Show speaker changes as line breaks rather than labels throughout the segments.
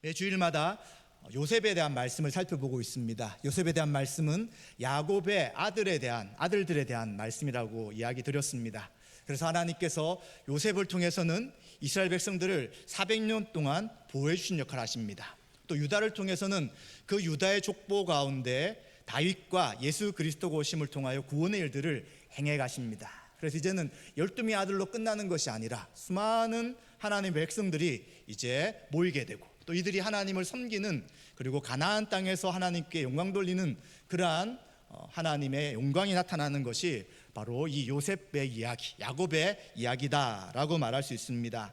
매 주일마다 요셉에 대한 말씀을 살펴보고 있습니다. 요셉에 대한 말씀은 야곱의 아들들에 대한 말씀이라고 이야기 드렸습니다. 그래서 하나님께서 요셉을 통해서는 이스라엘 백성들을 400년 동안 보호해 주신 역할을 하십니다. 또 유다를 통해서는 그 유다의 족보 가운데 다윗과 예수 그리스도가 오심을 통하여 구원의 일들을 행해 가십니다. 그래서 이제는 12명의 아들로 끝나는 것이 아니라 수많은 하나님의 백성들이 이제 모이게 되고, 또 이들이 하나님을 섬기는, 그리고 가나안 땅에서 하나님께 영광 돌리는 그러한 하나님의 영광이 나타나는 것이 바로 이 요셉의 이야기, 야곱의 이야기다라고 말할 수 있습니다.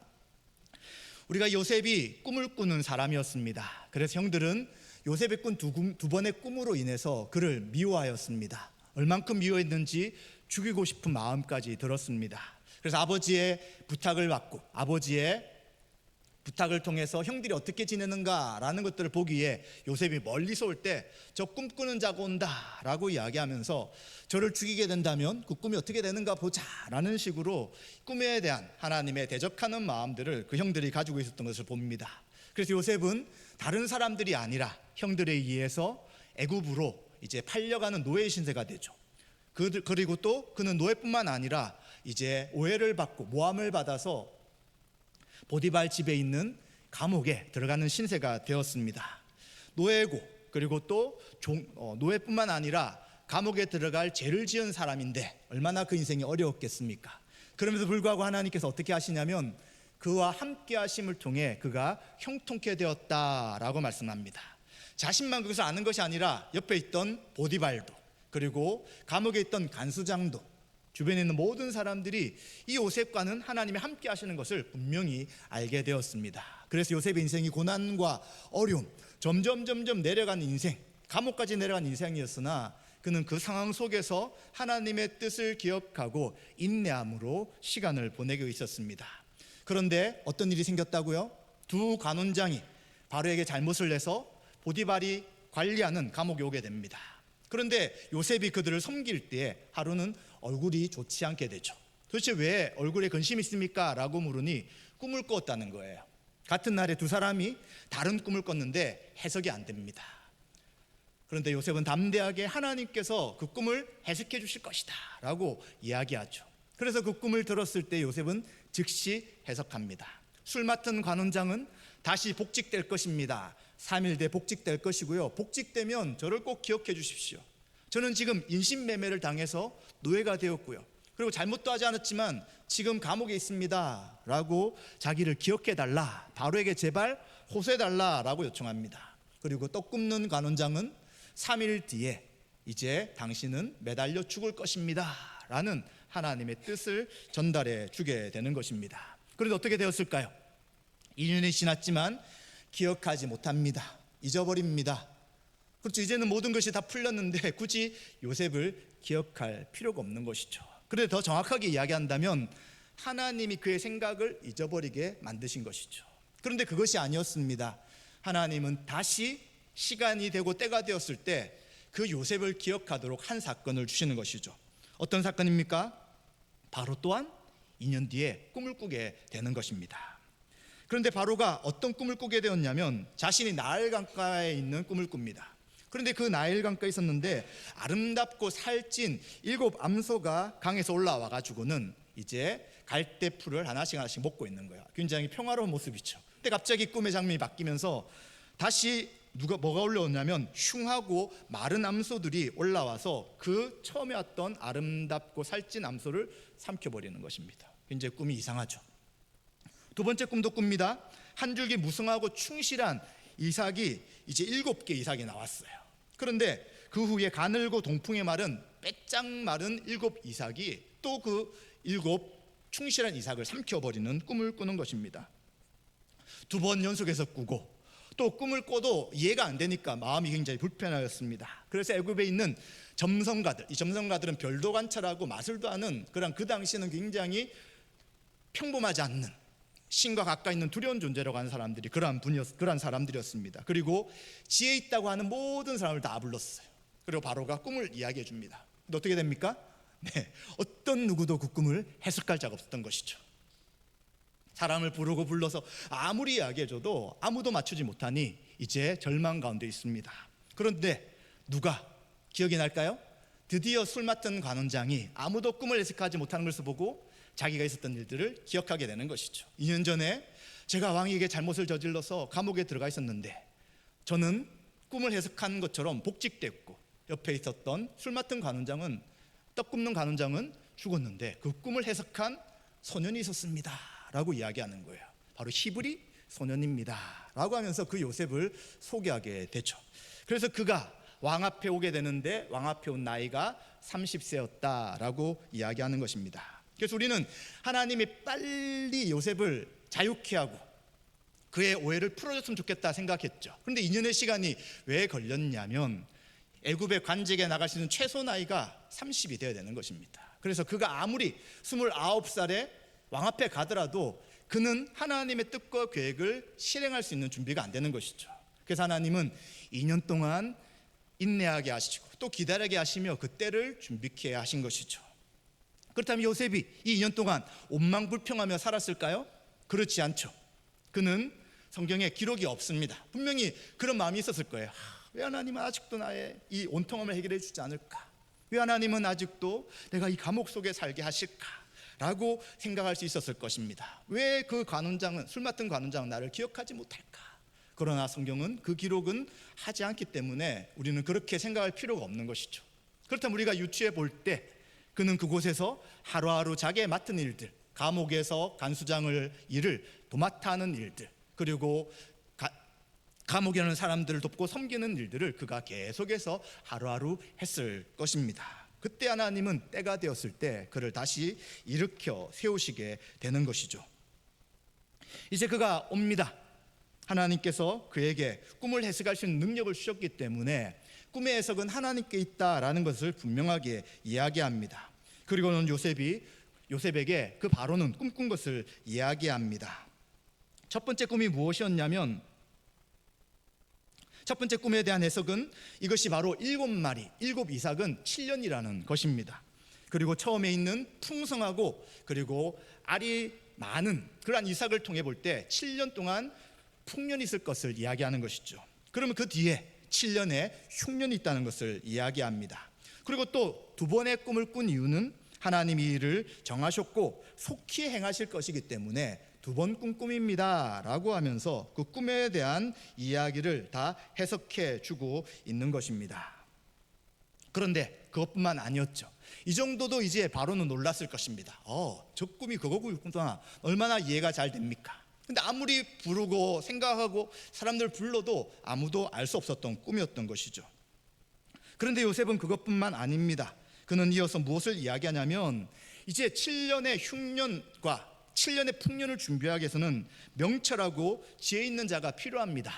우리가 요셉이 꿈을 꾸는 사람이었습니다. 그래서 형들은 요셉이 꾼 두 번의 꿈으로 인해서 그를 미워하였습니다. 얼만큼 미워했는지 죽이고 싶은 마음까지 들었습니다. 그래서 아버지의 부탁을 받고, 아버지의 부탁을 통해서 형들이 어떻게 지내는가라는 것들을 보기 위해 요셉이 멀리서 올 때 저 꿈꾸는 자가 온다라고 이야기하면서 저를 죽이게 된다면 그 꿈이 어떻게 되는가 보자라는 식으로 꿈에 대한 하나님의 대적하는 마음들을 그 형들이 가지고 있었던 것을 봅니다. 그래서 요셉은 다른 사람들이 아니라 형들에 의해서 애굽으로 이제 팔려가는 노예 신세가 되죠. 그리고 또 그는 노예뿐만 아니라 이제 오해를 받고 모함을 받아서 보디발 집에 있는 감옥에 들어가는 신세가 되었습니다. 노예고, 그리고 또 노예뿐만 아니라 감옥에 들어갈 죄를 지은 사람인데 얼마나 그 인생이 어려웠겠습니까? 그럼에도 불구하고 하나님께서 어떻게 하시냐면 그와 함께 하심을 통해 그가 형통케 되었다라고 말씀합니다. 자신만 그것을 아는 것이 아니라 옆에 있던 보디발도, 그리고 감옥에 있던 간수장도, 주변에 있는 모든 사람들이 이 요셉과는 하나님이 함께 하시는 것을 분명히 알게 되었습니다. 그래서 요셉의 인생이 고난과 어려움, 점점 내려가는 인생, 감옥까지 내려간 인생이었으나 그는 그 상황 속에서 하나님의 뜻을 기억하고 인내함으로 시간을 보내고 있었습니다. 그런데 어떤 일이 생겼다고요? 두 관원장이 바로에게 잘못을 내서 보디발이 관리하는 감옥에 오게 됩니다. 그런데 요셉이 그들을 섬길 때에 하루는 얼굴이 좋지 않게 되죠. 도대체 왜 얼굴에 근심이 있습니까? 라고 물으니 꿈을 꿨다는 거예요. 같은 날에 두 사람이 다른 꿈을 꿨는데 해석이 안 됩니다. 그런데 요셉은 담대하게 하나님께서 그 꿈을 해석해 주실 것이다 라고 이야기하죠. 그래서 그 꿈을 들었을 때 요셉은 즉시 해석합니다. 술 맡은 관원장은 다시 복직될 것입니다. 3일 뒤에 복직될 것이고요. 복직되면 저를 꼭 기억해 주십시오. 저는 지금 인신매매를 당해서 노예가 되었고요. 그리고 잘못도 하지 않았지만 지금 감옥에 있습니다 라고 자기를 기억해 달라, 바로에게 제발 호소해 달라라고 요청합니다. 그리고 떡 굽는 관원장은 3일 뒤에 이제 당신은 매달려 죽을 것입니다 라는 하나님의 뜻을 전달해 주게 되는 것입니다. 그런데 어떻게 되었을까요? 2년이 지났지만 기억하지 못합니다. 잊어버립니다. 그렇죠. 이제는 모든 것이 다 풀렸는데 굳이 요셉을 기억할 필요가 없는 것이죠. 그런데 더 정확하게 이야기한다면 하나님이 그의 생각을 잊어버리게 만드신 것이죠. 그런데 그것이 아니었습니다. 하나님은 다시 시간이 되고 때가 되었을 때 그 요셉을 기억하도록 한 사건을 주시는 것이죠. 어떤 사건입니까? 바로 또한 2년 뒤에 꿈을 꾸게 되는 것입니다. 그런데 바로가 어떤 꿈을 꾸게 되었냐면 자신이 나일 강가에 있는 꿈을 꿉니다. 그런데 그 나일 강가에 있었는데 아름답고 살찐 7 암소가 강에서 올라와 가지고는 이제 갈대풀을 하나씩 먹고 있는 거야. 굉장히 평화로운 모습이죠. 근데 갑자기 꿈의 장면이 바뀌면서 다시 뭐가 올라오냐면 흉하고 마른 암소들이 올라와서 그 처음에 왔던 아름답고 살찐 암소를 삼켜버리는 것입니다. 굉장히 꿈이 이상하죠. 두 번째 꿈도 꿉니다. 한 줄기 무성하고 충실한 이삭이 이제 7개 이삭이 나왔어요. 그런데 그 후에 가늘고 동풍에 마른 빼짝 마른 7 이삭이 또 그 7 충실한 이삭을 삼켜버리는 꿈을 꾸는 것입니다. 2번 연속해서 꾸고, 또 꿈을 꿔도 이해가 안 되니까 마음이 굉장히 불편하였습니다. 그래서 애굽에 있는 점성가들, 이 점성가들은 별도 관찰하고 마술도 하는 그런, 그 당시에는 굉장히 평범하지 않는, 신과 가까이 있는 두려운 존재라고 하는 사람들이 그러한 사람들이었습니다. 그리고 지혜 있다고 하는 모든 사람을 다 불렀어요. 그리고 바로가 꿈을 이야기해 줍니다. 근데 어떻게 됩니까? 어떤 누구도 그 꿈을 해석할 자가 없었던 것이죠. 사람을 부르고 불러서 아무리 이야기해줘도 아무도 맞추지 못하니 이제 절망 가운데 있습니다. 그런데 누가 기억이 날까요? 드디어 술 맡은 관원장이 아무도 꿈을 해석하지 못하는 것을 보고 자기가 있었던 일들을 기억하게 되는 것이죠. 2년 전에 제가 왕에게 잘못을 저질러서 감옥에 들어가 있었는데 저는 꿈을 해석한 것처럼 복직됐고 옆에 있었던 술 맡은 관원장은, 떡 굽는 관원장은 죽었는데 그 꿈을 해석한 소년이 있었습니다 라고 이야기하는 거예요. 바로 히브리 소년입니다 라고 하면서 그 요셉을 소개하게 되죠. 그래서 그가 왕 앞에 오게 되는데 왕 앞에 온 나이가 30세였다 라고 이야기하는 것입니다. 그래서 우리는 하나님이 빨리 요셉을 자유케 하고 그의 오해를 풀어줬으면 좋겠다 생각했죠. 그런데 2년의 시간이 왜 걸렸냐면 애굽의 관직에 나갈 수 있는 최소 나이가 30이 되어야 되는 것입니다. 그래서 그가 아무리 29살에 왕 앞에 가더라도 그는 하나님의 뜻과 계획을 실행할 수 있는 준비가 안 되는 것이죠. 그래서 하나님은 2년 동안 인내하게 하시고 또 기다리게 하시며 그 때를 준비케 하신 것이죠. 그렇다면 요셉이 이 2년 동안 온망불평하며 살았을까요? 그렇지 않죠. 그는 성경에 기록이 없습니다. 분명히 그런 마음이 있었을 거예요. 왜 하나님은 아직도 나의 이 온통함을 해결해 주지 않을까? 왜 하나님은 아직도 내가 이 감옥 속에 살게 하실까? 라고 생각할 수 있었을 것입니다. 왜 그 관원장은, 술 맡은 관원장은 나를 기억하지 못할까? 그러나 성경은 그 기록은 하지 않기 때문에 우리는 그렇게 생각할 필요가 없는 것이죠. 그렇다면 우리가 유추해 볼 때 그는 그곳에서 하루하루 자기의 맡은 일들, 감옥에서 간수장을 일을 도맡아 하는 일들, 그리고 감옥에 있는 사람들을 돕고 섬기는 일들을 그가 계속해서 하루하루 했을 것입니다. 그때 하나님은 때가 되었을 때 그를 다시 일으켜 세우시게 되는 것이죠. 이제 그가 옵니다. 하나님께서 그에게 꿈을 해석할 수 있는 능력을 주셨기 때문에 꿈의 해석은 하나님께 있다라는 것을 분명하게 이야기합니다. 그리고는 요셉에게 그 바로는 꿈꾼 것을 이야기합니다. 첫 번째 꿈이 무엇이었냐면, 첫 번째 꿈에 대한 해석은 이것이 바로 7마리, 7 이삭은 7년이라는 것입니다. 그리고 처음에 있는 풍성하고 그리고 알이 많은 그러한 이삭을 통해 볼 때 7년 동안 풍년이 있을 것을 이야기하는 것이죠. 그러면 그 뒤에 7년의 흉년이 있다는 것을 이야기합니다. 그리고 또 두 번의 꿈을 꾼 이유는 하나님이 이를 정하셨고 속히 행하실 것이기 때문에 두 번 꾼 꿈입니다 라고 하면서 그 꿈에 대한 이야기를 다 해석해 주고 있는 것입니다. 그런데 그것뿐만 아니었죠. 이 정도도 이제 바로는 놀랐을 것입니다. 저 꿈이 그거구나. 얼마나 이해가 잘 됩니까? 근데 아무리 부르고 생각하고 사람들 불러도 아무도 알 수 없었던 꿈이었던 것이죠. 그런데 요셉은 그것뿐만 아닙니다. 그는 이어서 무엇을 이야기하냐면 이제 7년의 흉년과 7년의 풍년을 준비하기 위해서는 명철하고 지혜 있는 자가 필요합니다.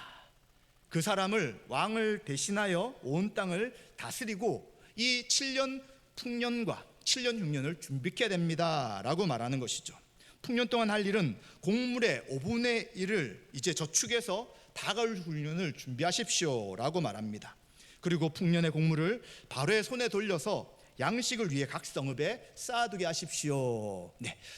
그 사람을 왕을 대신하여 온 땅을 다스리고 이 7년 풍년과 7년 흉년을 준비해야 됩니다 라고 말하는 것이죠. 풍년 동안 할 일은 곡물의 5분의 1을 이제 저축해서 다가올 훈련을 준비하십시오 라고 말합니다. 그리고 풍년의 곡물을 바로의 손에 돌려서 양식을 위해 각 성읍에 쌓아두게 하십시오.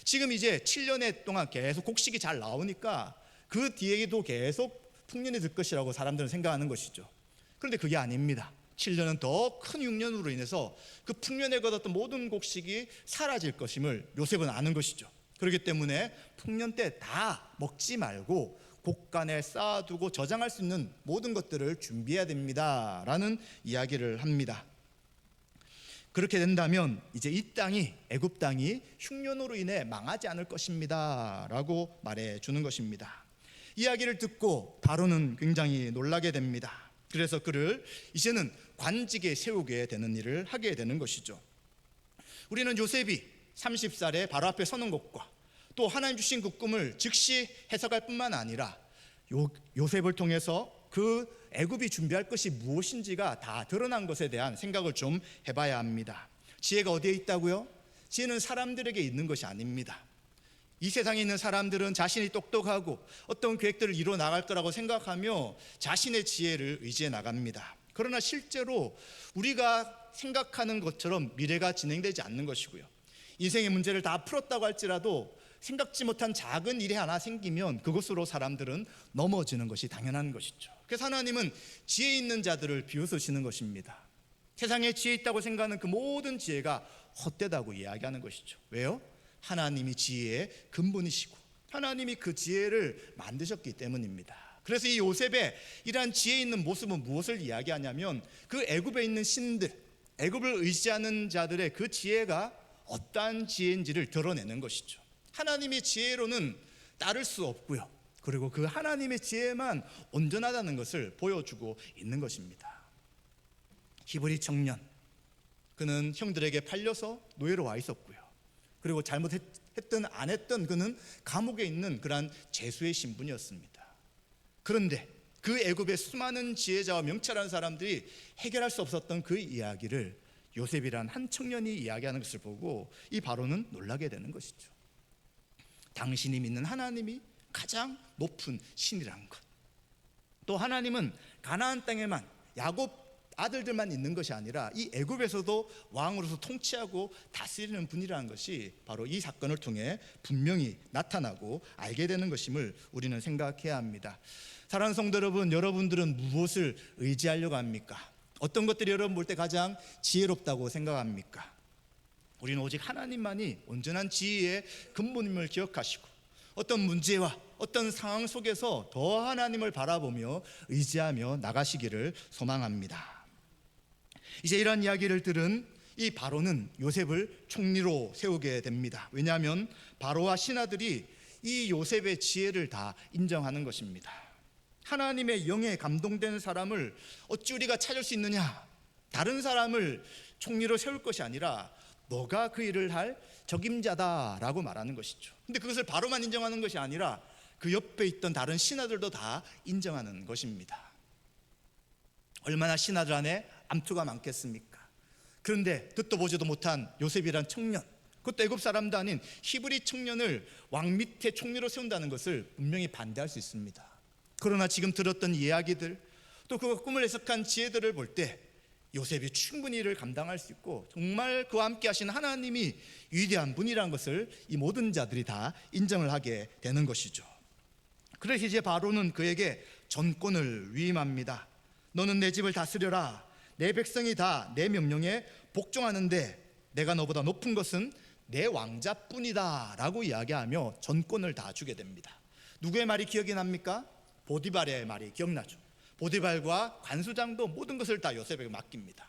지금 이제 7년의 동안 계속 곡식이 잘 나오니까 그 뒤에도 계속 풍년이 들 것이라고 사람들은 생각하는 것이죠. 그런데 그게 아닙니다. 7년은 더 큰 흉년으로 인해서 그 풍년에 거뒀던 모든 곡식이 사라질 것임을 요셉은 아는 것이죠. 그렇기 때문에 풍년 때 다 먹지 말고 곡간에 쌓아두고 저장할 수 있는 모든 것들을 준비해야 됩니다 라는 이야기를 합니다. 그렇게 된다면 이제 이 땅이, 애굽 땅이 흉년으로 인해 망하지 않을 것입니다 라고 말해 주는 것입니다. 이야기를 듣고 바로는 굉장히 놀라게 됩니다. 그래서 그를 이제는 관직에 세우게 되는 일을 하게 되는 것이죠. 우리는 요셉이 30살에 바로 앞에 서는 것과 또 하나님 주신 그 꿈을 즉시 해석할 뿐만 아니라 요셉을 통해서 그 애굽이 준비할 것이 무엇인지가 다 드러난 것에 대한 생각을 좀 해봐야 합니다. 지혜가 어디에 있다고요? 지혜는 사람들에게 있는 것이 아닙니다. 이 세상에 있는 사람들은 자신이 똑똑하고 어떤 계획들을 이루어 나갈 거라고 생각하며 자신의 지혜를 의지해 나갑니다. 그러나 실제로 우리가 생각하는 것처럼 미래가 진행되지 않는 것이고요. 인생의 문제를 다 풀었다고 할지라도 생각지 못한 작은 일이 하나 생기면 그것으로 사람들은 넘어지는 것이 당연한 것이죠. 그래서 하나님은 지혜 있는 자들을 비웃으시는 것입니다. 세상에 지혜 있다고 생각하는 그 모든 지혜가 헛되다고 이야기하는 것이죠. 왜요? 하나님이 지혜의 근본이시고 하나님이 그 지혜를 만드셨기 때문입니다. 그래서 이 요셉의 이러한 지혜 있는 모습은 무엇을 이야기하냐면 그 애굽에 있는 신들, 애굽을 의지하는 자들의 그 지혜가 어떠한 지혜인지를 드러내는 것이죠. 하나님의 지혜로는 따를 수 없고요, 그리고 그 하나님의 지혜만 온전하다는 것을 보여주고 있는 것입니다. 히브리 청년, 그는 형들에게 팔려서 노예로 와 있었고요, 그리고 잘못했든 안 했든 그는 감옥에 있는 그러한 죄수의 신분이었습니다. 그런데 그 애굽의 수많은 지혜자와 명철한 사람들이 해결할 수 없었던 그 이야기를 요셉이란 한 청년이 이야기하는 것을 보고 이 바로는 놀라게 되는 것이죠. 당신이 믿는 하나님이 가장 높은 신이란 것, 또 하나님은 가나안 땅에만 야곱 아들들만 있는 것이 아니라 이 애굽에서도 왕으로서 통치하고 다스리는 분이라는 것이 바로 이 사건을 통해 분명히 나타나고 알게 되는 것임을 우리는 생각해야 합니다. 사랑하는 성도 여러분, 여러분들은 무엇을 의지하려고 합니까? 어떤 것들이 여러분 볼 때 가장 지혜롭다고 생각합니까? 우리는 오직 하나님만이 온전한 지혜의 근본임을 기억하시고 어떤 문제와 어떤 상황 속에서 더 하나님을 바라보며 의지하며 나가시기를 소망합니다. 이제 이런 이야기를 들은 이 바로는 요셉을 총리로 세우게 됩니다. 왜냐하면 바로와 신하들이 이 요셉의 지혜를 다 인정하는 것입니다. 하나님의 영에 감동된 사람을 어찌 우리가 찾을 수 있느냐? 다른 사람을 총리로 세울 것이 아니라 너가 그 일을 할 적임자다라고 말하는 것이죠. 근데 그것을 바로만 인정하는 것이 아니라 그 옆에 있던 다른 신하들도 다 인정하는 것입니다. 얼마나 신하들 안에 암투가 많겠습니까? 그런데 듣도 보지도 못한 요셉이란 청년, 그것도 애굽 사람도 아닌 히브리 청년을 왕 밑에 총리로 세운다는 것을 분명히 반대할 수 있습니다. 그러나 지금 들었던 이야기들, 또 그 꿈을 해석한 지혜들을 볼 때 요셉이 충분히 이를 감당할 수 있고 정말 그와 함께 하신 하나님이 위대한 분이라는 것을 이 모든 자들이 다 인정을 하게 되는 것이죠. 그래서 이제 바로는 그에게 전권을 위임합니다. 너는 내 집을 다스려라. 내 백성이 다 내 명령에 복종하는데 내가 너보다 높은 것은 내 왕자뿐이다 라고 이야기하며 전권을 다 주게 됩니다. 누구의 말이 기억이 납니까? 보디발의 말이 기억나죠. 보디발과 관수장도 모든 것을 다 요셉에게 맡깁니다.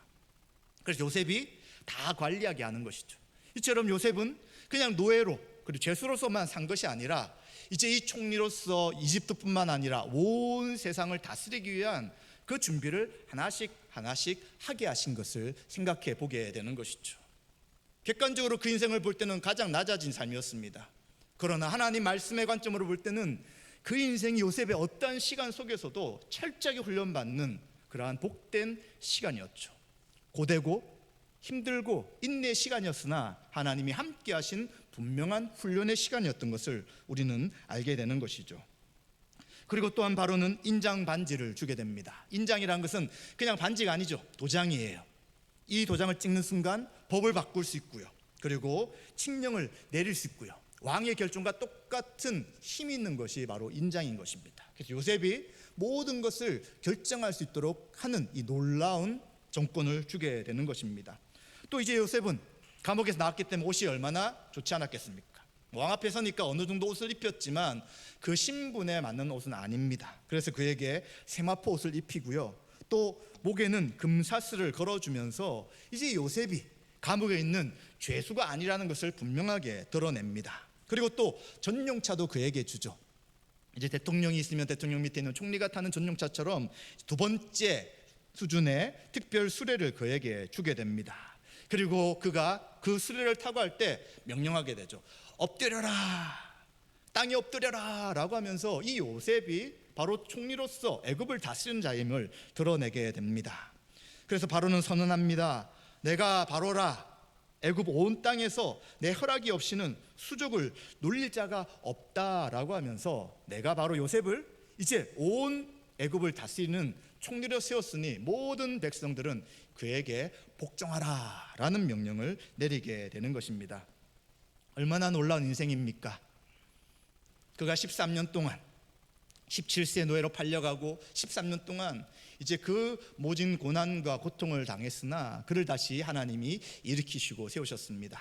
그래서 요셉이 다 관리하게 하는 것이죠. 이처럼 요셉은 그냥 노예로 그리고 죄수로서만 산 것이 아니라 이제 이 총리로서 이집트뿐만 아니라 온 세상을 다스리기 위한 그 준비를 하나씩 하게 하신 것을 생각해 보게 되는 것이죠. 객관적으로 그 인생을 볼 때는 가장 낮아진 삶이었습니다. 그러나 하나님 말씀의 관점으로 볼 때는 그 인생이 요셉의 어떠한 시간 속에서도 철저하게 훈련받는 그러한 복된 시간이었죠. 고되고 힘들고 인내의 시간이었으나 하나님이 함께 하신 분명한 훈련의 시간이었던 것을 우리는 알게 되는 것이죠. 그리고 또한 바로는 인장 반지를 주게 됩니다. 인장이라는 것은 그냥 반지가 아니죠. 도장이에요. 이 도장을 찍는 순간 법을 바꿀 수 있고요, 그리고 칙령을 내릴 수 있고요, 왕의 결정과 똑같은 힘이 있는 것이 바로 인장인 것입니다. 그래서 요셉이 모든 것을 결정할 수 있도록 하는 이 놀라운 정권을 주게 되는 것입니다. 또 이제 요셉은 감옥에서 나왔기 때문에 옷이 얼마나 좋지 않았겠습니까? 왕 앞에 서니까 어느 정도 옷을 입혔지만 그 신분에 맞는 옷은 아닙니다. 그래서 그에게 세마포 옷을 입히고요, 또 목에는 금사슬을 걸어주면서 이제 요셉이 감옥에 있는 죄수가 아니라는 것을 분명하게 드러냅니다. 그리고 또 전용차도 그에게 주죠. 이제 대통령이 있으면 대통령 밑에 있는 총리가 타는 전용차처럼 두 번째 수준의 특별 수레를 그에게 주게 됩니다. 그리고 그가 그 수레를 타고 할 때 명령하게 되죠. 엎드려라, 땅에 엎드려라 라고 하면서 이 요셉이 바로 총리로서 애굽을 다스리는 자임을 드러내게 됩니다. 그래서 바로는 선언합니다. 내가 바로라. 애굽 온 땅에서 내 허락이 없이는 수족을 놀릴 자가 없다라고 하면서 내가 바로 요셉을 이제 온 애굽을 다스리는 총리로 세웠으니 모든 백성들은 그에게 복종하라 라는 명령을 내리게 되는 것입니다. 얼마나 놀라운 인생입니까? 그가 13년 동안 17세 노예로 팔려가고 13년 동안 이제 그 모진 고난과 고통을 당했으나 그를 다시 하나님이 일으키시고 세우셨습니다.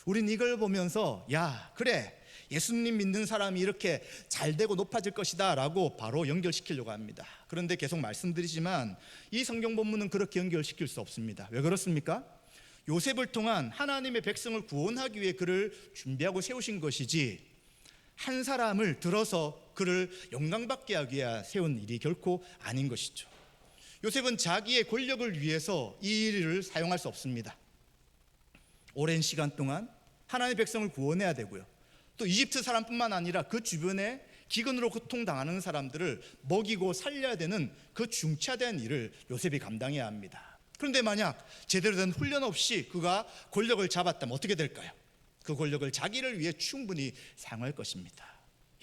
우린 이걸 보면서 야 그래 예수님 믿는 사람이 이렇게 잘되고 높아질 것이다 라고 바로 연결시키려고 합니다. 그런데 계속 말씀드리지만 이 성경 본문은 그렇게 연결시킬 수 없습니다. 왜 그렇습니까? 요셉을 통한 하나님의 백성을 구원하기 위해 그를 준비하고 세우신 것이지 한 사람을 들어서 그를 영광받게 하기 위해 세운 일이 결코 아닌 것이죠. 요셉은 자기의 권력을 위해서 이 일을 사용할 수 없습니다. 오랜 시간 동안 하나님의 백성을 구원해야 되고요, 또 이집트 사람뿐만 아니라 그 주변에 기근으로 고통당하는 사람들을 먹이고 살려야 되는 그 중차대한 일을 요셉이 감당해야 합니다. 그런데 만약 제대로 된 훈련 없이 그가 권력을 잡았다면 어떻게 될까요? 그 권력을 자기를 위해 충분히 사용할 것입니다.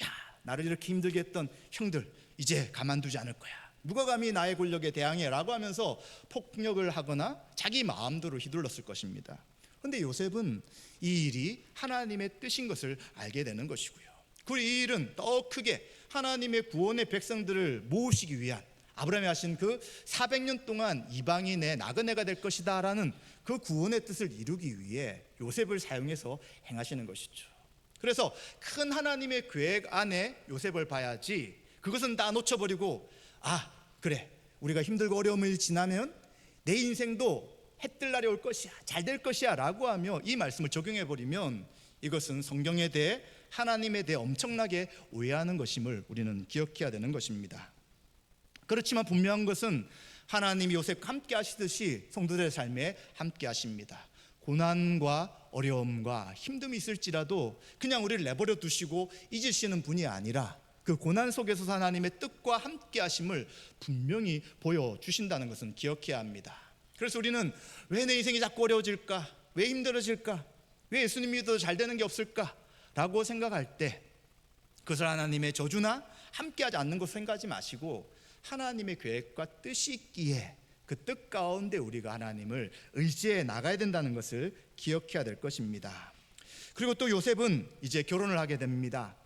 야, 나를 이렇게 힘들게 했던 형들 이제 가만두지 않을 거야. 누가 감히 나의 권력에 대항해 라고 하면서 폭력을 하거나 자기 마음대로 휘둘렀을 것입니다. 그런데 요셉은 이 일이 하나님의 뜻인 것을 알게 되는 것이고요, 그리고 이 일은 더 크게 하나님의 구원의 백성들을 모으시기 위한 아브라함이 하신 그 400년 동안 이방인의 나그네가 될 것이다 라는 그 구원의 뜻을 이루기 위해 요셉을 사용해서 행하시는 것이죠. 그래서 큰 하나님의 계획 안에 요셉을 봐야지 그것은 다 놓쳐버리고 아 그래 우리가 힘들고 어려움을 지나면 내 인생도 해뜰 날이 올 것이야, 잘 될 것이야 라고 하며 이 말씀을 적용해버리면 이것은 성경에 대해 하나님에 대해 엄청나게 오해하는 것임을 우리는 기억해야 되는 것입니다. 그렇지만 분명한 것은 하나님이 요셉과 함께 하시듯이 성도들의 삶에 함께 하십니다. 고난과 어려움과 힘듦이 있을지라도 그냥 우리를 내버려 두시고 잊으시는 분이 아니라 그 고난 속에서 하나님의 뜻과 함께 하심을 분명히 보여주신다는 것은 기억해야 합니다. 그래서 우리는 왜 내 인생이 자꾸 어려워질까? 왜 힘들어질까? 왜 예수님 믿어도 잘 되는 게 없을까? 라고 생각할 때 그것을 하나님의 저주나 함께하지 않는 것을 생각하지 마시고 하나님의 계획과 뜻이 있기에 그 뜻 가운데 우리가 하나님을 의지해 나가야 된다는 것을 기억해야 될 것입니다. 그리고 또 요셉은 이제 결혼을 하게 됩니다.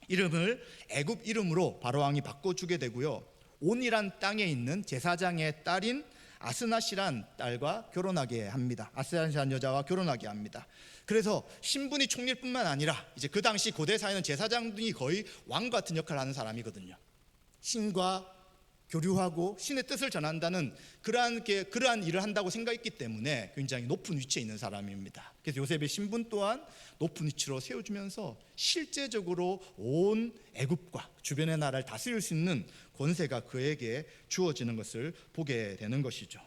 이름을 애굽 이름으로 바로왕이 바꿔주게 되고요, 온이란 땅에 있는 제사장의 딸인 아스낫이란 딸과 결혼하게 합니다. 아스낫이란 여자와 결혼하게 합니다. 그래서 신분이 총리일 뿐만 아니라 이제 그 당시 고대 사회는 제사장이 거의 왕 같은 역할을 하는 사람이거든요. 신과 교류하고 신의 뜻을 전한다는 그러한 일을 한다고 생각했기 때문에 굉장히 높은 위치에 있는 사람입니다. 그래서 요셉의 신분 또한 높은 위치로 세워주면서 실제적으로 온 애굽과 주변의 나라를 다스릴 수 있는 권세가 그에게 주어지는 것을 보게 되는 것이죠.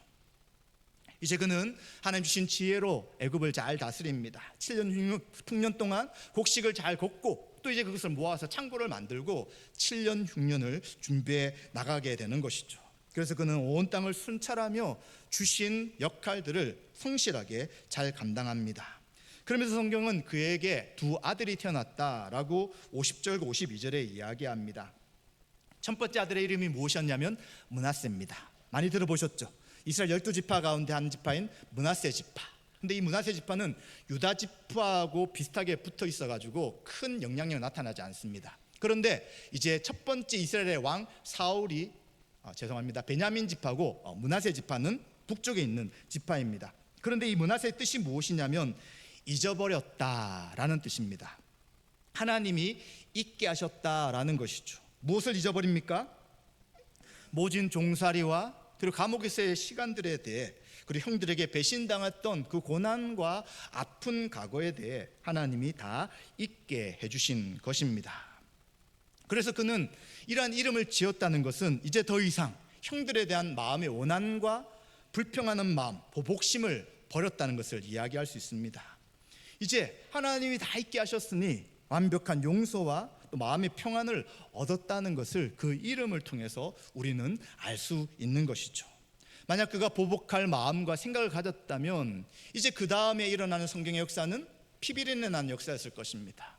이제 그는 하나님 주신 지혜로 애굽을 잘 다스립니다. 7년 흉년 동안 곡식을 잘 걷고 또 이제 그것을 모아서 창고를 만들고 7년 흉년을 준비해 나가게 되는 것이죠. 그래서 그는 온 땅을 순찰하며 주신 역할들을 성실하게 잘 감당합니다. 그러면서 성경은 그에게 두 아들이 태어났다라고 50절과 52절에 이야기합니다. 첫 번째 아들의 이름이 무엇이었냐면 므낫세입니다. 많이 들어보셨죠? 이스라엘 12지파 가운데 한 지파인 므낫세 지파. 근데 이 므낫세 지파는 유다 지파하고 비슷하게 붙어 있어가지고 큰 영향력이 나타나지 않습니다. 그런데 이제 첫 번째 이스라엘의 왕 사울이 베냐민 지파고 므낫세 지파는 북쪽에 있는 지파입니다. 그런데 이 므낫세의 뜻이 무엇이냐면 잊어버렸다라는 뜻입니다. 하나님이 잊게 하셨다라는 것이죠. 무엇을 잊어버립니까? 모진 종살이와 그리고 감옥에서의 시간들에 대해, 그리고 형들에게 배신당했던 그 고난과 아픈 과거에 대해 하나님이 다 잊게 해주신 것입니다. 그래서 그는 이러한 이름을 지었다는 것은 이제 더 이상 형들에 대한 마음의 원한과 불평하는 마음, 보복심을 버렸다는 것을 이야기할 수 있습니다. 이제 하나님이 다 잊게 하셨으니 완벽한 용서와 또 마음의 평안을 얻었다는 것을 그 이름을 통해서 우리는 알 수 있는 것이죠. 만약 그가 보복할 마음과 생각을 가졌다면 이제 그 다음에 일어나는 성경의 역사는 피비린내 난 역사였을 것입니다.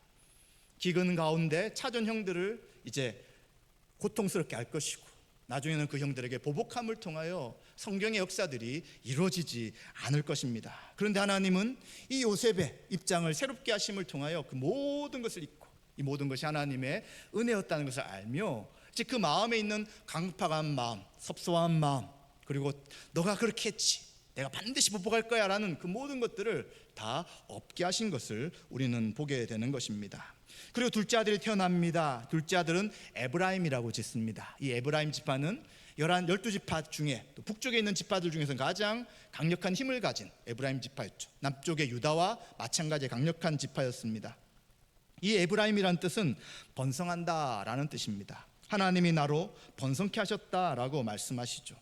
기근 가운데 찾은 형들을 이제 고통스럽게 할 것이고 나중에는 그 형들에게 보복함을 통하여 성경의 역사들이 이루어지지 않을 것입니다. 그런데 하나님은 이 요셉의 입장을 새롭게 하심을 통하여 그 모든 것을 잊고 이 모든 것이 하나님의 은혜였다는 것을 알며 이제 그 마음에 있는 강팍한 마음, 섭섭한 마음, 그리고 너가 그렇게 했지, 내가 반드시 보복할 거야 라는 그 모든 것들을 다 없게 하신 것을 우리는 보게 되는 것입니다. 그리고 둘째 아들이 태어납니다. 둘째 아들은 에브라임이라고 짓습니다. 이 에브라임 지파는 12지파 중에 또 북쪽에 있는 지파들 중에서 가장 강력한 힘을 가진 에브라임 지파였죠. 남쪽의 유다와 마찬가지의 강력한 지파였습니다. 이 에브라임이라는 뜻은 번성한다라는 뜻입니다. 하나님이 나로 번성케 하셨다라고 말씀하시죠.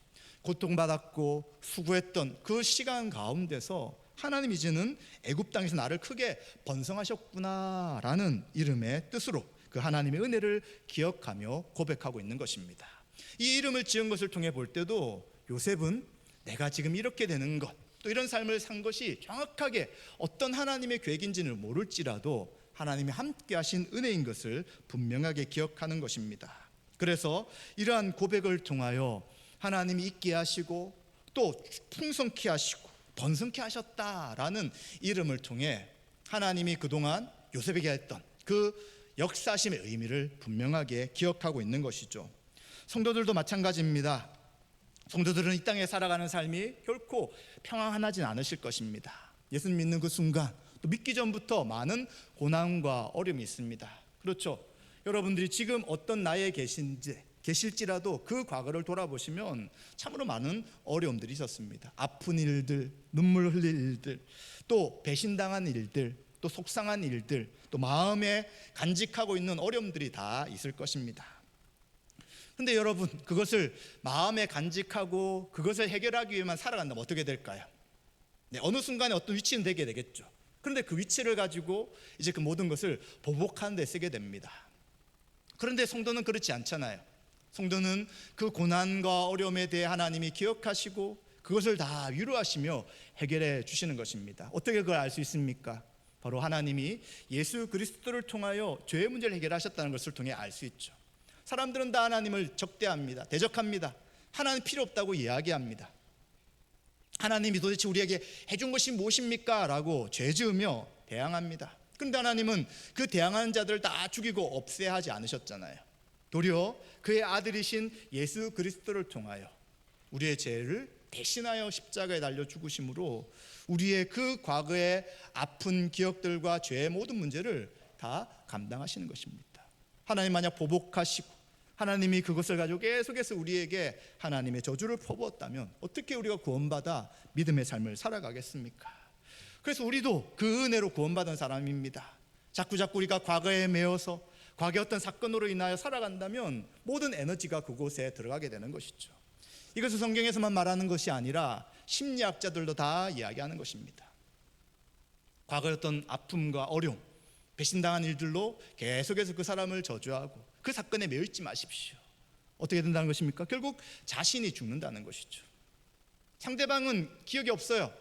고통받았고 수고했던 그 시간 가운데서 하나님 이제는 애굽 땅에서 나를 크게 번성하셨구나라는 이름의 뜻으로 그 하나님의 은혜를 기억하며 고백하고 있는 것입니다. 이 이름을 지은 것을 통해 볼 때도 요셉은 내가 지금 이렇게 되는 것, 또 이런 삶을 산 것이 정확하게 어떤 하나님의 계획인지는 모를지라도 하나님이 함께 하신 은혜인 것을 분명하게 기억하는 것입니다. 그래서 이러한 고백을 통하여 하나님이 있게 하시고 또 풍성케 하시고 번성케 하셨다라는 이름을 통해 하나님이 그동안 요셉에게 했던 그 역사심의 의미를 분명하게 기억하고 있는 것이죠. 성도들도 마찬가지입니다. 성도들은 이 땅에 살아가는 삶이 결코 평안하진 않으실 것입니다. 예수님 믿는 그 순간, 또 믿기 전부터 많은 고난과 어려움이 있습니다. 그렇죠? 여러분들이 지금 어떤 나이에 계실지라도 그 과거를 돌아보시면 참으로 많은 어려움들이 있었습니다. 아픈 일들, 눈물 흘릴 일들, 또 배신당한 일들, 또 속상한 일들, 또 마음에 간직하고 있는 어려움들이 다 있을 것입니다. 근데 여러분, 그것을 마음에 간직하고 그것을 해결하기 위해만 살아간다면 어떻게 될까요? 네, 어느 순간에 어떤 위치는 되게 되겠죠. 그런데 그 위치를 가지고 이제 그 모든 것을 보복하는 데 쓰게 됩니다. 그런데 성도는 그렇지 않잖아요. 성도는 그 고난과 어려움에 대해 하나님이 기억하시고 그것을 다 위로하시며 해결해 주시는 것입니다. 어떻게 그걸 알 수 있습니까? 바로 하나님이 예수 그리스도를 통하여 죄의 문제를 해결하셨다는 것을 통해 알 수 있죠. 사람들은 다 하나님을 적대합니다. 대적합니다. 하나님 필요 없다고 이야기합니다. 하나님이 도대체 우리에게 해준 것이 무엇입니까? 라고 죄지으며 대항합니다. 그런데 하나님은 그 대항하는 자들을 다 죽이고 없애야 하지 않으셨잖아요. 도리어 그의 아들이신 예수 그리스도를 통하여 우리의 죄를 대신하여 십자가에 달려 죽으심으로 우리의 그 과거의 아픈 기억들과 죄의 모든 문제를 다 감당하시는 것입니다. 하나님 만약 보복하시고 하나님이 그것을 가지고 계속해서 우리에게 하나님의 저주를 퍼부었다면 어떻게 우리가 구원받아 믿음의 삶을 살아가겠습니까? 그래서 우리도 그 은혜로 구원받은 사람입니다. 자꾸 우리가 과거에 매여서 과거의 어떤 사건으로 인하여 살아간다면 모든 에너지가 그곳에 들어가게 되는 것이죠. 이것은 성경에서만 말하는 것이 아니라 심리학자들도 다 이야기하는 것입니다. 과거의 어떤 아픔과 어려움, 배신당한 일들로 계속해서 그 사람을 저주하고 그 사건에 매여 있지 마십시오. 어떻게 된다는 것입니까? 결국 자신이 죽는다는 것이죠. 상대방은 기억이 없어요.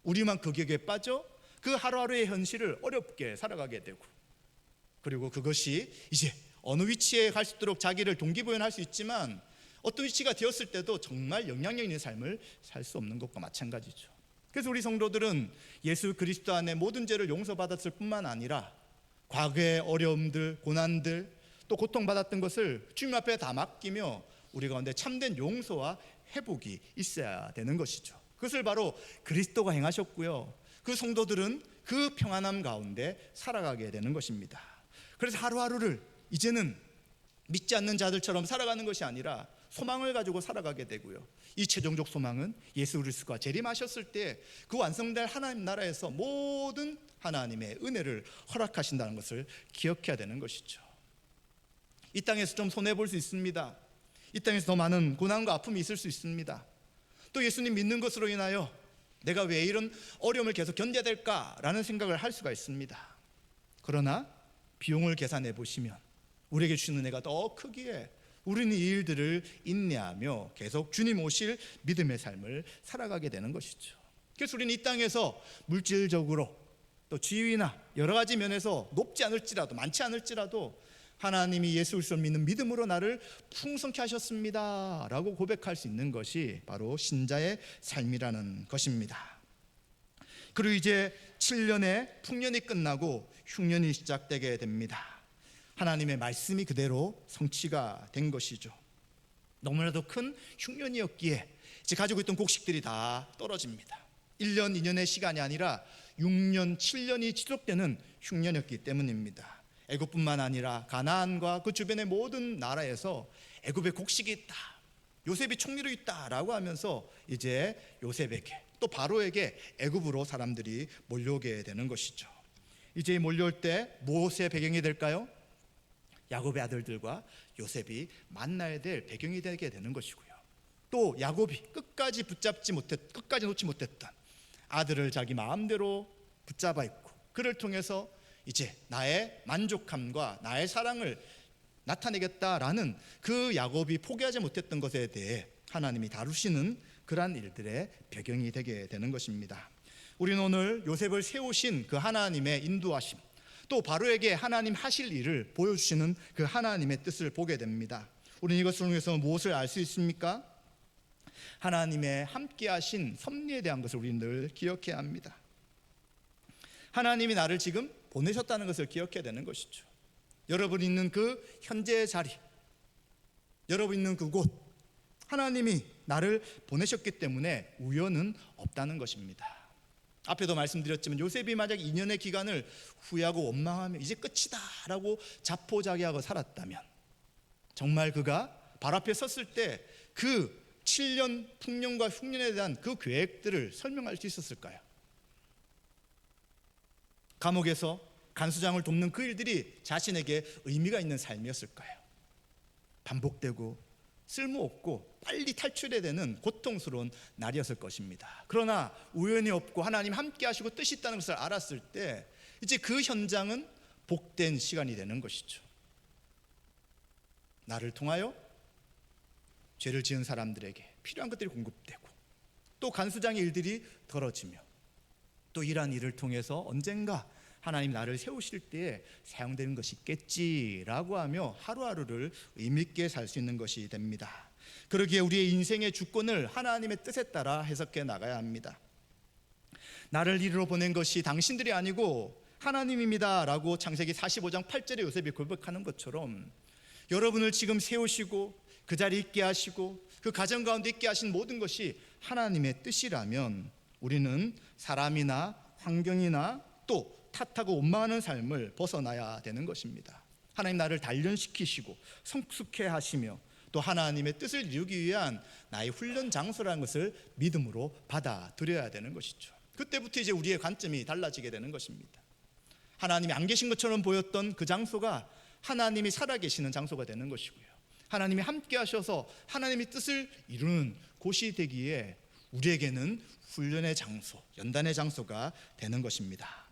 우리만 그 기억에 빠져 그 하루하루의 현실을 어렵게 살아가게 되고, 그리고 그것이 이제 어느 위치에 갈 수 있도록 자기를 동기부여할 수 있지만 어떤 위치가 되었을 때도 정말 영향력 있는 삶을 살 수 없는 것과 마찬가지죠. 그래서 우리 성도들은 예수 그리스도 안에 모든 죄를 용서받았을 뿐만 아니라 과거의 어려움들, 고난들, 또 고통받았던 것을 주님 앞에 다 맡기며 우리 가운데 참된 용서와 회복이 있어야 되는 것이죠. 그것을 바로 그리스도가 행하셨고요, 그 성도들은 그 평안함 가운데 살아가게 되는 것입니다. 그래서 하루하루를 이제는 믿지 않는 자들처럼 살아가는 것이 아니라 소망을 가지고 살아가게 되고요, 이 최종적 소망은 예수 그리스도가 재림하셨을 때 그 완성될 하나님 나라에서 모든 하나님의 은혜를 허락하신다는 것을 기억해야 되는 것이죠. 이 땅에서 좀 손해볼 수 있습니다. 이 땅에서 더 많은 고난과 아픔이 있을 수 있습니다. 또 예수님 믿는 것으로 인하여 내가 왜 이런 어려움을 계속 견뎌야 될까라는 생각을 할 수가 있습니다. 그러나 비용을 계산해 보시면 우리에게 주시는 은혜가 더 크기에 우리는 이 일들을 인내하며 계속 주님 오실 믿음의 삶을 살아가게 되는 것이죠. 그래서 우리는 이 땅에서 물질적으로 또 지위나 여러 가지 면에서 높지 않을지라도, 많지 않을지라도 하나님이 예수 그리스도를 믿는 믿음으로 나를 풍성케 하셨습니다 라고 고백할 수 있는 것이 바로 신자의 삶이라는 것입니다. 그리고 이제 7년의 풍년이 끝나고 흉년이 시작되게 됩니다. 하나님의 말씀이 그대로 성취가 된 것이죠. 너무나도 큰 흉년이었기에 이제 가지고 있던 곡식들이 다 떨어집니다. 1년, 2년의 시간이 아니라 6년, 7년이 지속되는 흉년이었기 때문입니다. 애굽뿐만 아니라 가나안과 그 주변의 모든 나라에서 애굽에 곡식이 있다, 요셉이 총리로 있다라고 하면서 이제 요셉에게 또 바로에게 애굽으로 사람들이 몰려오게 되는 것이죠. 이제 몰려올 때 무엇의 배경이 될까요? 야곱의 아들들과 요셉이 만나야 될 배경이 되게 되는 것이고요. 또 야곱이 끝까지 놓지 못했던 아들을 자기 마음대로 붙잡아 있고, 그를 통해서 이제 나의 만족함과 나의 사랑을 나타내겠다라는 그 야곱이 포기하지 못했던 것에 대해 하나님이 다루시는 그러한 일들의 배경이 되게 되는 것입니다. 우리는 오늘 요셉을 세우신 그 하나님의 인도하심, 또 바로에게 하나님 하실 일을 보여주시는 그 하나님의 뜻을 보게 됩니다. 우리는 이것을 통해서 무엇을 알 수 있습니까? 하나님의 함께 하신 섭리에 대한 것을 우리는 늘 기억해야 합니다. 하나님이 나를 지금 보내셨다는 것을 기억해야 되는 것이죠. 여러분 있는 그 현재의 자리, 여러분 있는 그곳, 하나님이 나를 보내셨기 때문에 우연은 없다는 것입니다. 앞에도 말씀드렸지만 요셉이 만약 2년의 기간을 후회하고 원망하며 이제 끝이다 라고 자포자기하고 살았다면, 정말 그가 발 앞에 섰을 때 그 7년 풍년과 흉년에 대한 그 계획들을 설명할 수 있었을까요? 감옥에서 간수장을 돕는 그 일들이 자신에게 의미가 있는 삶이었을까요? 반복되고 쓸모없고 빨리 탈출해야 되는 고통스러운 날이었을 것입니다. 그러나 우연이 없고 하나님 함께 하시고 뜻이 있다는 것을 알았을 때 이제 그 현장은 복된 시간이 되는 것이죠. 나를 통하여 죄를 지은 사람들에게 필요한 것들이 공급되고, 또 간수장의 일들이 덜어지며, 또 이러한 일을 통해서 언젠가 하나님 나를 세우실 때에 사용되는 것이 있겠지라고 하며 하루하루를 의미있게 살 수 있는 것이 됩니다. 그러기에 우리의 인생의 주권을 하나님의 뜻에 따라 해석해 나가야 합니다. 나를 이리로 보낸 것이 당신들이 아니고 하나님입니다 라고 창세기 45장 8절에 요셉이 고백하는 것처럼, 여러분을 지금 세우시고 그 자리에 있게 하시고 그 가정 가운데 있게 하신 모든 것이 하나님의 뜻이라면 우리는 사람이나 환경이나 또 탓하고 원망하는 삶을 벗어나야 되는 것입니다. 하나님 나를 단련시키시고 성숙해 하시며 또 하나님의 뜻을 이루기 위한 나의 훈련 장소라는 것을 믿음으로 받아들여야 되는 것이죠. 그때부터 이제 우리의 관점이 달라지게 되는 것입니다. 하나님이 안 계신 것처럼 보였던 그 장소가 하나님이 살아계시는 장소가 되는 것이고요. 하나님이 함께 하셔서 하나님의 뜻을 이루는 곳이 되기에 우리에게는 훈련의 장소, 연단의 장소가 되는 것입니다.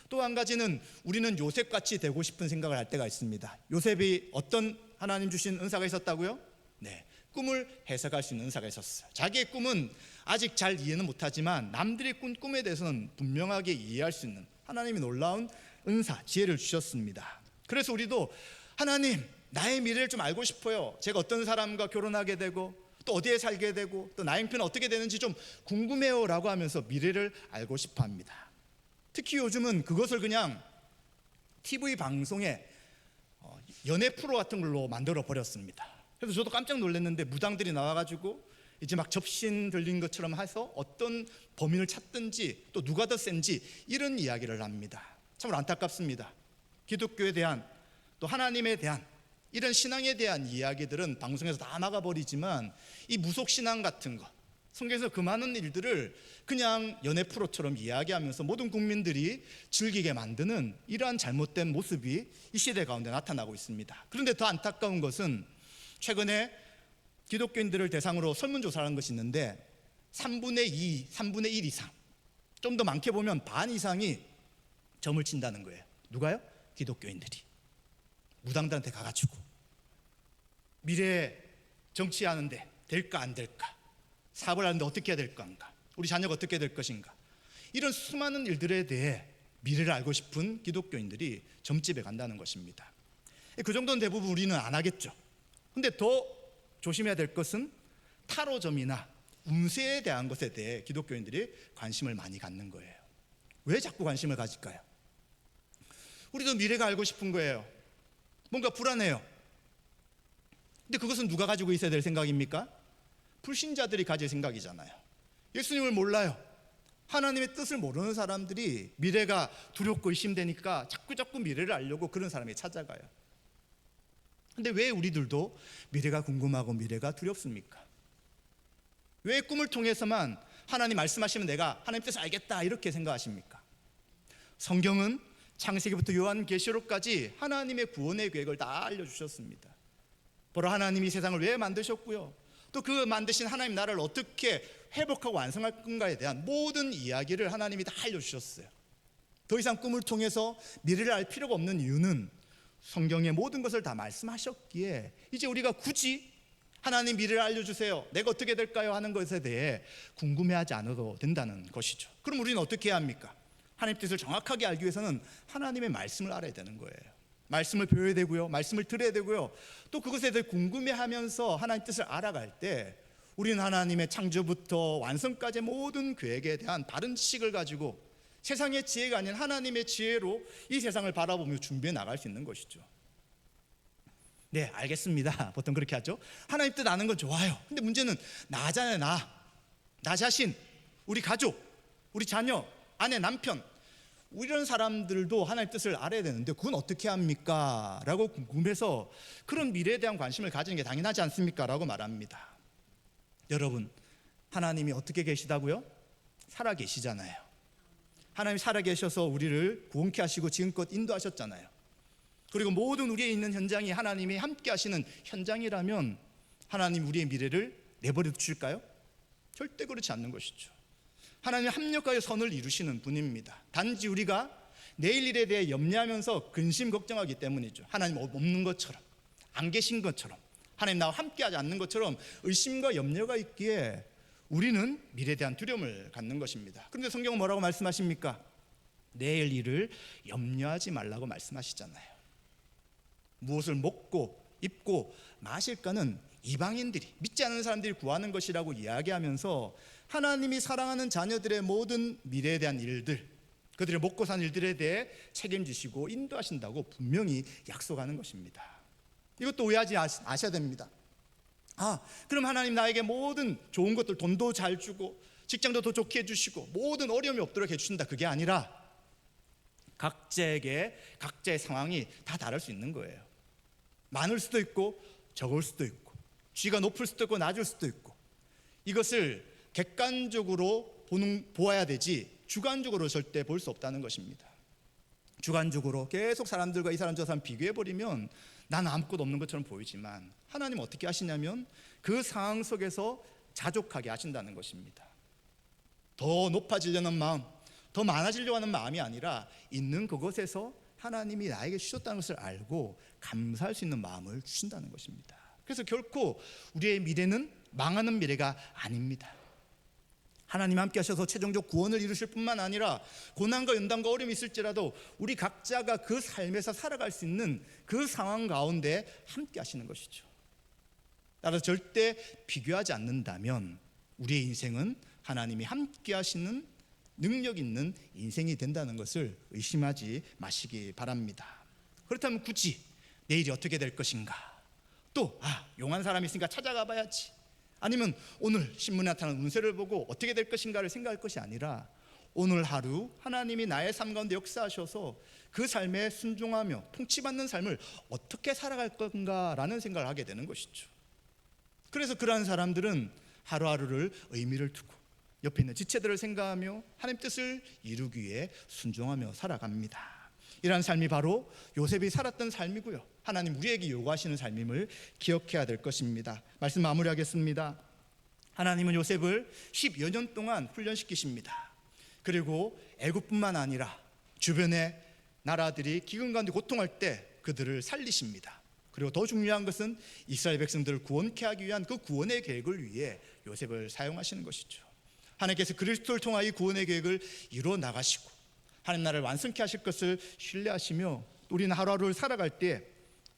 또 한 가지는 우리는 요셉같이 되고 싶은 생각을 할 때가 있습니다. 요셉이 어떤 하나님 주신 은사가 있었다고요? 네, 꿈을 해석할 수 있는 은사가 있었어요. 자기의 꿈은 아직 잘 이해는 못하지만 남들의 꾼 꿈에 대해서는 분명하게 이해할 수 있는 하나님이 놀라운 은사, 지혜를 주셨습니다. 그래서 우리도 하나님, 나의 미래를 좀 알고 싶어요. 제가 어떤 사람과 결혼하게 되고 또 어디에 살게 되고 또 나의 형편은 어떻게 되는지 좀 궁금해요 라고 하면서 미래를 알고 싶어 합니다. 특히 요즘은 그것을 그냥 TV 방송에 연애 프로 같은 걸로 만들어 버렸습니다. 그래서 저도 깜짝 놀랐는데 무당들이 나와가지고 이제 막 접신 들린 것처럼 해서 어떤 범인을 찾든지 또 누가 더 센지 이런 이야기를 합니다. 참 안타깝습니다. 기독교에 대한 또 하나님에 대한 이런 신앙에 대한 이야기들은 방송에서 다 막아버리지만 이 무속신앙 같은 것, 성경에서 그 많은 일들을 그냥 연애 프로처럼 이야기하면서 모든 국민들이 즐기게 만드는 이러한 잘못된 모습이 이 시대 가운데 나타나고 있습니다. 그런데 더 안타까운 것은 최근에 기독교인들을 대상으로 설문조사를 한 것이 있는데 3분의 2, 3분의 1 이상, 좀 더 많게 보면 반 이상이 점을 친다는 거예요. 누가요? 기독교인들이 무당들한테 가가지고 미래에 정치하는데 될까 안 될까, 사업을 하는데 어떻게 해야 될 건가, 우리 자녀가 어떻게 될 것인가, 이런 수많은 일들에 대해 미래를 알고 싶은 기독교인들이 점집에 간다는 것입니다. 그 정도는 대부분 우리는 안 하겠죠. 근데 더 조심해야 될 것은 타로점이나 운세에 대한 것에 대해 기독교인들이 관심을 많이 갖는 거예요. 왜 자꾸 관심을 가질까요? 우리도 미래가 알고 싶은 거예요. 뭔가 불안해요. 근데 그것은 누가 가지고 있어야 될 생각입니까? 불신자들이 가질 생각이잖아요. 예수님을 몰라요. 하나님의 뜻을 모르는 사람들이 미래가 두렵고 의심되니까 자꾸 미래를 알려고 그런 사람이 찾아가요. 근데 왜 우리들도 미래가 궁금하고 미래가 두렵습니까? 왜 꿈을 통해서만 하나님 말씀하시면 내가 하나님 뜻을 알겠다 이렇게 생각하십니까? 성경은 창세기부터 요한계시록까지 하나님의 구원의 계획을 다 알려주셨습니다. 보라, 하나님이 세상을 왜 만드셨고요, 또 그 만드신 하나님 나라를 어떻게 회복하고 완성할 건가에 대한 모든 이야기를 하나님이 다 알려주셨어요. 더 이상 꿈을 통해서 미래를 알 필요가 없는 이유는 성경의 모든 것을 다 말씀하셨기에 이제 우리가 굳이 하나님 미래를 알려주세요, 내가 어떻게 될까요? 하는 것에 대해 궁금해하지 않아도 된다는 것이죠. 그럼 우리는 어떻게 해야 합니까? 하나님 뜻을 정확하게 알기 위해서는 하나님의 말씀을 알아야 되는 거예요. 말씀을 배워야 되고요, 말씀을 들어야 되고요, 또 그것에 대해 궁금해하면서 하나님 뜻을 알아갈 때 우리는 하나님의 창조부터 완성까지의 모든 계획에 대한 바른 지식을 가지고 세상의 지혜가 아닌 하나님의 지혜로 이 세상을 바라보며 준비해 나갈 수 있는 것이죠. 네, 알겠습니다. 보통 그렇게 하죠. 하나님 뜻 아는 건 좋아요. 근데 문제는 나잖아요. 나 자신, 우리 가족, 우리 자녀, 아내, 남편, 이런 사람들도 하나님 뜻을 알아야 되는데 그건 어떻게 합니까? 라고 궁금해서 그런 미래에 대한 관심을 가지는 게 당연하지 않습니까? 라고 말합니다. 여러분, 하나님이 어떻게 계시다고요? 살아 계시잖아요. 하나님이 살아 계셔서 우리를 구원케 하시고 지금껏 인도하셨잖아요. 그리고 모든 우리에 있는 현장이 하나님이 함께 하시는 현장이라면 하나님 우리의 미래를 내버려 두실까요? 절대 그렇지 않는 것이죠. 하나님 합력하여 선을 이루시는 분입니다. 단지 우리가 내일 일에 대해 염려하면서 근심 걱정하기 때문이죠. 하나님 없는 것처럼, 안 계신 것처럼, 하나님 나와 함께하지 않는 것처럼 의심과 염려가 있기에 우리는 미래에 대한 두려움을 갖는 것입니다. 그런데 성경은 뭐라고 말씀하십니까? 내일 일을 염려하지 말라고 말씀하시잖아요. 무엇을 먹고 입고 마실까는 이방인들이, 믿지 않는 사람들이 구하는 것이라고 이야기하면서 하나님이 사랑하는 자녀들의 모든 미래에 대한 일들, 그들의 먹고 사는 일들에 대해 책임지시고 인도하신다고 분명히 약속하는 것입니다. 이것도 오해하지 아셔야 됩니다. 그럼 하나님 나에게 모든 좋은 것들, 돈도 잘 주고 직장도 더 좋게 해주시고 모든 어려움이 없도록 해주신다, 그게 아니라 각자에게 각자의 상황이 다 다를 수 있는 거예요. 많을 수도 있고 적을 수도 있고, 쥐가 높을 수도 있고 낮을 수도 있고, 이것을 객관적으로 보아야 되지 주관적으로 절대 볼 수 없다는 것입니다. 주관적으로 계속 사람들과 이 사람 저 사람 비교해버리면 나는 아무것도 없는 것처럼 보이지만 하나님은 어떻게 하시냐면 그 상황 속에서 자족하게 하신다는 것입니다. 더 높아지려는 마음, 더 많아지려고 하는 마음이 아니라 있는 그것에서 하나님이 나에게 주셨다는 것을 알고 감사할 수 있는 마음을 주신다는 것입니다. 그래서 결코 우리의 미래는 망하는 미래가 아닙니다. 하나님 함께 하셔서 최종적 구원을 이루실 뿐만 아니라 고난과 연단과 어려움이 있을지라도 우리 각자가 그 삶에서 살아갈 수 있는 그 상황 가운데 함께 하시는 것이죠. 따라서 절대 비교하지 않는다면 우리의 인생은 하나님이 함께 하시는 능력 있는 인생이 된다는 것을 의심하지 마시기 바랍니다. 그렇다면 굳이 내일이 어떻게 될 것인가, 또 용한 사람이 있으니까 찾아가 봐야지, 아니면 오늘 신문에 나타난 운세를 보고 어떻게 될 것인가를 생각할 것이 아니라 오늘 하루 하나님이 나의 삶 가운데 역사하셔서 그 삶에 순종하며 통치받는 삶을 어떻게 살아갈 건가라는 생각을 하게 되는 것이죠. 그래서 그러한 사람들은 하루하루를 의미를 두고 옆에 있는 지체들을 생각하며 하나님 뜻을 이루기 위해 순종하며 살아갑니다. 이러한 삶이 바로 요셉이 살았던 삶이고요, 하나님 우리에게 요구하시는 삶임을 기억해야 될 것입니다. 말씀 마무리하겠습니다. 하나님은 요셉을 10여 년 동안 훈련시키십니다. 그리고 애굽뿐만 아니라 주변의 나라들이 기근 가운데 고통할 때 그들을 살리십니다. 그리고 더 중요한 것은 이스라엘 백성들을 구원케 하기 위한 그 구원의 계획을 위해 요셉을 사용하시는 것이죠. 하나님께서 그리스도를 통하여 이 구원의 계획을 이루어 나가시고 하나님 나라를 완성케 하실 것을 신뢰하시며 우리는 하루하루를 살아갈 때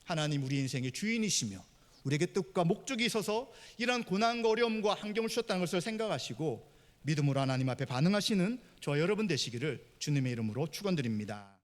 하나님 우리 인생의 주인이시며 우리에게 뜻과 목적이 있어서 이러한 고난과 어려움과 환경을 주셨다는 것을 생각하시고 믿음으로 하나님 앞에 반응하시는 저와 여러분 되시기를 주님의 이름으로 축원드립니다.